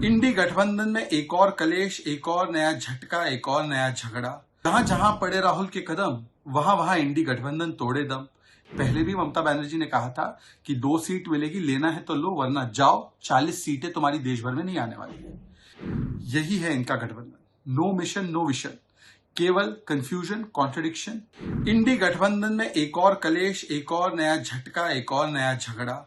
इंडी गठबंधन में एक और कलेश, एक और नया झटका, एक और नया झगड़ा। जहां जहां पड़े राहुल के कदम, वहां वहां इंडी गठबंधन तोड़े दम। पहले भी ममता बनर्जी ने कहा था कि 2 सीट मिलेगी, लेना है तो लो वरना जाओ, 40 सीटें तुम्हारी देश भर में नहीं आने वाली है। यही है इनका गठबंधन। नो मिशन नो विशन, केवल कंफ्यूजन, कॉन्ट्रडिक्शन। इंडी गठबंधन में एक और कलेश, एक और नया झटका, एक और नया झगड़ा।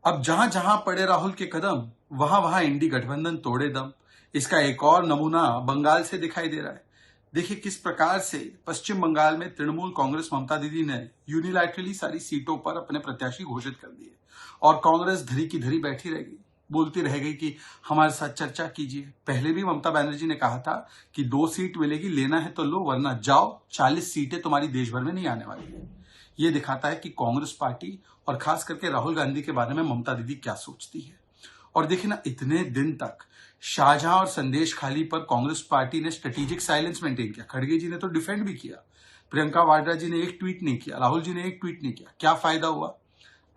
अब जहां जहां पड़े राहुल के कदम, वहां वहां इंडी गठबंधन तोड़े दम। इसका एक और नमूना बंगाल से दिखाई दे रहा है। देखिए किस प्रकार से पश्चिम बंगाल में तृणमूल कांग्रेस ममता दीदी ने यूनिलैटरली सारी सीटों पर अपने प्रत्याशी घोषित कर दिए और कांग्रेस धरी की धरी बैठी रह गई, बोलती रह गई कि हमारे साथ चर्चा कीजिए। पहले भी ममता बनर्जी ने कहा था कि 2 सीट मिलेगी, लेना है तो लो वरना जाओ, 40 सीटें तुम्हारी देश भर में नहीं आने वाली है। ये दिखाता है कि कांग्रेस पार्टी और खास करके राहुल गांधी के बारे में ममता दीदी क्या सोचती है। और देखिए ना, इतने दिन तक शाहजहां और संदेश खाली पर कांग्रेस पार्टी ने स्ट्रेटेजिक साइलेंस मेंटेन किया। खड़गे जी ने तो डिफेंड भी किया, प्रियंका वाड्रा जी ने एक ट्वीट नहीं किया, राहुल जी ने एक ट्वीट नहीं किया। क्या फायदा हुआ?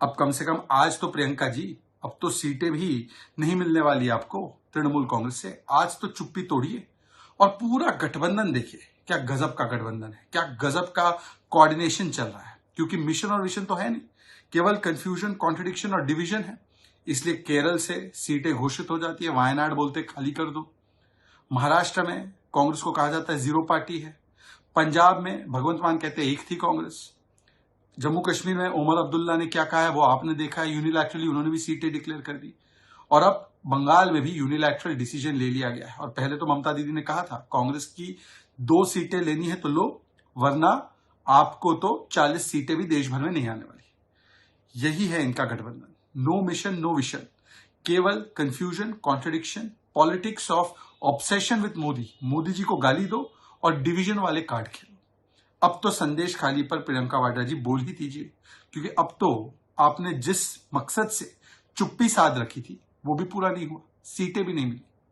अब कम से कम आज तो प्रियंका जी, अब तो सीटें भी नहीं मिलने वाली आपको तृणमूल कांग्रेस से। आज तो चुप्पी तोड़िए और पूरा गठबंधन देखिए, क्या गजब का गठबंधन है, क्या गजब का कोऑर्डिनेशन चल रहा है। क्योंकि मिशन और विशन तो है नहीं, केवल कंफ्यूजन, कॉन्ट्रडिक्शन और डिवीजन है। इसलिए केरल से सीटें घोषित हो जाती है, वायनाड बोलते खाली कर दो। महाराष्ट्र में कांग्रेस को कहा जाता है जीरो पार्टी है। पंजाब में भगवंत मान कहते हैं एक थी कांग्रेस। जम्मू कश्मीर में उमर अब्दुल्ला ने क्या कहा है वो आपने देखा है, यूनिलैटरली उन्होंने भी सीटें डिक्लेयर कर दी। और अब बंगाल में भी यूनिलैटरल डिसीजन ले लिया गया है। और पहले तो ममता दीदी ने कहा था कांग्रेस की 2 सीटें लेनी है तो लो, वरना आपको तो 40 सीटें भी देश भर में नहीं आने वाली। यही है इनका गठबंधन। नो मिशन नो विशन, केवल confusion, contradiction, politics of obsession with Modi. Modi ji को गाली दो और डिवीजन वाले कार्ड खेलो। अब तो संदेश खाली पर प्रियंका वाड्रा जी बोल ही दीजिए, क्योंकि अब तो आपने जिस मकसद से चुप्पी साध रखी थी वो भी पूरा नहीं हुआ, सीटें भी नहीं मिली।